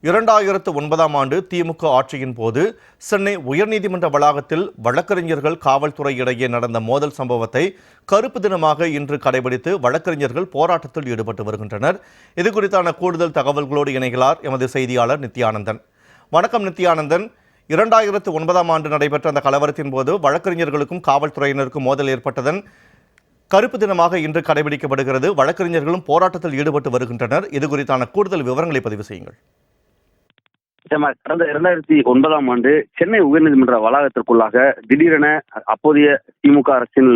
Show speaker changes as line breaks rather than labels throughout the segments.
2009ஆம் ஆண்டு திமுக ஆட்சியின் போது சென்னை உயர்நீதிமன்ற வளாகத்தில் வழக்கறிஞர்கள் காவல்துறை இடையே நடந்த மோதல் சம்பவத்தை கருப்பு தினமாக இன்று கடைபிடித்து வழக்கறிஞர்கள் போராட்டத்தில் ஈடுபட்டு வருகின்றனர். இது குறித்தான கூடுதல் தகவல்களோடு இணைகிறார் எமது செய்தியாளர் நித்யானந்தன். வணக்கம் நித்யானந்தன். 2009ஆம் ஆண்டு நடைபெற்ற அந்த கலவரத்தின் போது வழக்கறிஞர்களுக்கும் காவல்துறையினருக்கும் மோதல் ஏற்பட்டதன் கருப்பு தினமாக இன்று கடைபிடிக்கப்படுகிறது. வழக்கறிஞர்களும் போராட்டத்தில் ஈடுபட்டு வருகின்றனர். இது குறித்தான கூடுதல் விவரங்களை பதிவு செய்யுங்கள்.
கடந்த 2009ஆம் ஆண்டு சென்னை உயர்நீதிமன்ற வளாகத்திற்குள்ளாக திடீரென அப்போதைய திமுக அரசின்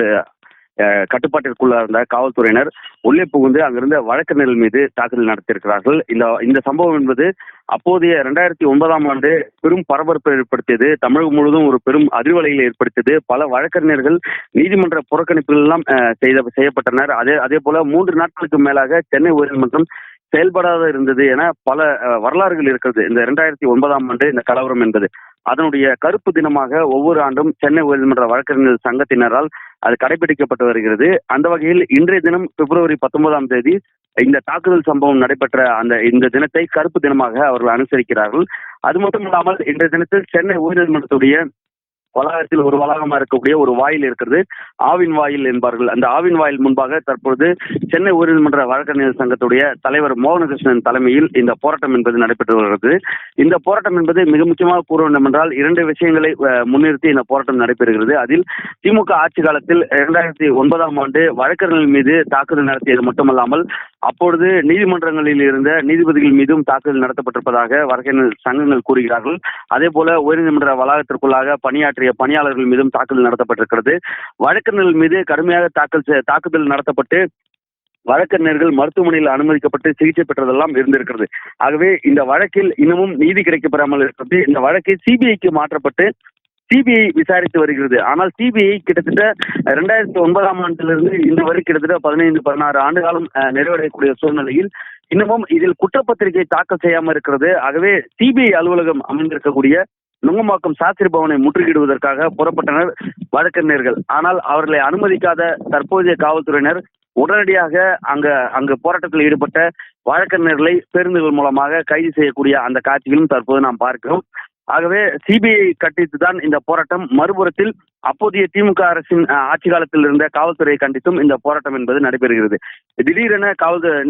கட்டுப்பாட்டிற்குள்ள இருந்த காவல்துறையினர் உள்ளே புகுந்து அங்கிருந்த வழக்கறிஞர்கள் மீது தாக்குதல் நடத்தியிருக்கிறார்கள். இந்த சம்பவம் என்பது அப்போதைய 2009ஆம் ஆண்டு பெரும் பரபரப்பை ஏற்படுத்தியது. தமிழகம் முழுவதும் ஒரு பெரும் அதிர்வலைகளை ஏற்படுத்தியது. பல வழக்கறிஞர்கள் நீதிமன்ற புறக்கணிப்புகள் எல்லாம் செய்யப்பட்டனர். அதே போல 3 நாட்களுக்கு மேலாக சென்னை உயர்நீதிமன்றம் செயல்படாத இருந்தது என பல வரலாறுகள் இருக்கிறது. இந்த 2009ஆம் ஆண்டு இந்த கலவரம் என்பது அதனுடைய கருப்பு தினமாக ஒவ்வொரு ஆண்டும் சென்னை உயர்நீதிமன்ற வழக்கறிஞர் சங்கத்தினரால் அது கடைபிடிக்கப்பட்டு வருகிறது. அந்த வகையில் இன்றைய தினம் பிப்ரவரி 19ஆம் தேதி இந்த தாக்குதல் சம்பவம் நடைபெற்ற இந்த தினத்தை கருப்பு தினமாக அவர்கள் அனுசரிக்கிறார்கள். அது மட்டும் இல்லாமல் இன்றைய தினத்தில் சென்னை உயர்நீதிமன்றத்துடைய வளாகத்தில் ஒரு வளாகமா இருக்கக்கூடிய ஒரு வாயில் இருக்கிறது, ஆவின் வாயில் என்பார்கள். அந்த ஆவின் வாயில் முன்பாக தற்பொழுது சென்னை உயர்நீதிமன்ற வழக்கறிஞர் சங்கத்துடைய தலைவர் மோகனகிருஷ்ணன் தலைமையில் இந்த போராட்டம் என்பது நடைபெற்று வருகிறது. இந்த போராட்டம் என்பது மிக முக்கியமாக கூற வேண்டும் என்றால் 2 விஷயங்களை முன்னிறுத்தி இந்த போராட்டம் நடைபெறுகிறது. அதில் திமுக ஆட்சி காலத்தில் 2009ஆம் ஆண்டு வழக்கறிஞர்கள் மீது தாக்குதல் நடத்தியது மட்டுமல்லாமல் அப்பொழுது நீதிமன்றங்களில் இருந்த நீதிபதிகள் மீதும் தாக்குதல் நடத்தப்பட்டிருப்பதாக வழக்கறிஞர் சங்கங்கள் கூறுகிறார்கள். அதே போல உயர்நீதிமன்ற வளாகத்திற்குள்ளாக பணியாற்றிய பணியாளர்கள் மீதும் தாக்குதல் நடத்தப்பட்டிருக்கிறது. வழக்கறிஞர்கள் மீது கடுமையாக தாக்குதல் நடத்தப்பட்டு வழக்கறிஞர்கள் மருத்துவமனையில் அனுமதிக்கப்பட்டு சிகிச்சை பெற்றதெல்லாம் இருந்திருக்கிறது. ஆகவே இந்த வழக்கில் இன்னமும் நீதி கிடைக்கப்பெறாமல் இருக்கிறது. இந்த வழக்கை சிபிஐக்கு மாற்றப்பட்டு சிபிஐ விசாரித்து வருகிறது. ஆனால் சிபிஐ கிட்டத்தட்ட 2009ஆம் ஆண்டிலிருந்து இந்த வரை கிட்டத்தட்ட 15-16 ஆண்டு காலம் நிறைவடையக்கூடிய சூழ்நிலையில் இன்னமும் இதில் குற்றப்பத்திரிகை தாக்கல் செய்யாமல் இருக்கிறது. ஆகவே சிபிஐ அலுவலகம் அமைந்திருக்கக்கூடிய நுங்கம்பாக்கம் சாஸ்திரி பவனை முற்றுகையிடுவதற்காக புறப்பட்டனர் வழக்கறிஞர்கள். ஆனால் அவர்களை அனுமதிக்காத தற்போதைய காவல்துறையினர் உடனடியாக அங்கு போராட்டத்தில் ஈடுபட்ட வழக்கறிஞர்களை பேருந்துகள் மூலமாக கைது செய்யக்கூடிய அந்த காட்சிகளும் தற்போது நாம் பார்க்கிறோம். ஆகவே சிபிஐ கண்டித்துதான் இந்த போராட்டம். மறுபுறத்தில் அப்போதைய திமுக அரசின் ஆட்சி காலத்தில் இருந்த காவல்துறையை கண்டித்தும் இந்த போராட்டம் என்பது நடைபெறுகிறது. திடீரென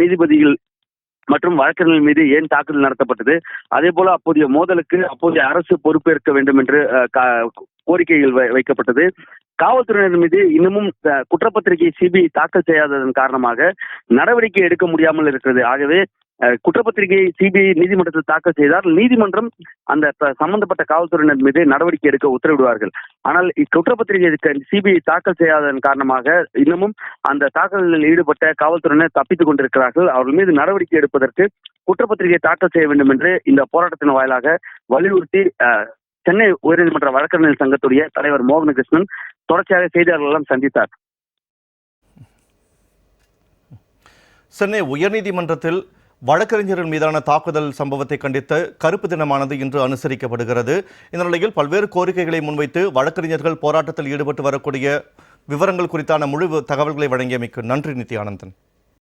நீதிபதிகள் மற்றும் வழக்கறிஞர்கள் மீது ஏன் தாக்குதல் நடத்தப்பட்டது, அதே போல அப்போதைய மோதலுக்கு அப்போதைய அரசு பொறுப்பேற்க வேண்டும் என்று கோரிக்கைகள் வைக்கப்பட்டது. காவல்துறையினர் மீது இன்னமும் குற்றப்பத்திரிகை சிபிஐ தாக்கல் செய்யாததன் காரணமாக நடவடிக்கை எடுக்க முடியாமல் இருக்கிறது. ஆகவே குற்றப்பத்திரிகை சிபிஐ நீதிமன்றத்தில் தாக்கல் செய்தால் நீதிமன்றம் அந்த சம்பந்தப்பட்ட காவல்துறையினர் மீது நடவடிக்கை எடுக்க உத்தரவிடுவார்கள். ஆனால் இக்குற்றப்பத்திரிகை சிபிஐ தாக்கல் செய்யாததன் காரணமாக இன்னமும் அந்த தாக்குதலில் ஈடுபட்ட காவல்துறையினர் தப்பித்துக் கொண்டிருக்கிறார்கள். அவர்கள் மீது நடவடிக்கை எடுப்பதற்கு குற்றப்பத்திரிகை தாக்கல் செய்ய வேண்டும் என்று இந்த போராட்டத்தின் வாயிலாக வலியுறுத்தி சென்னை உயர்நீதிமன்ற வழக்கறிஞர் சங்கத்துடைய தலைவர் மோகனகிருஷ்ணன் தொடர்ச்சியாக செய்தியாளர்கள் எல்லாம் சந்தித்தார்.
சென்னை உயர்நீதிமன்றத்தில் வழக்கறிஞர்கள் மீதான தாக்குதல் சம்பவத்தை கண்டித்த கருப்பு தினமானது இன்று அனுசரிக்கப்படுகிறது. இந்த நிலையில் பல்வேறு கோரிக்கைகளை முன்வைத்து வழக்கறிஞர்கள் போராட்டத்தில் ஈடுபட்டு வரக்கூடிய விவரங்கள் குறித்தான முழு தகவல்களை வழங்கியமைக்கு நன்றி நித்யானந்தன்.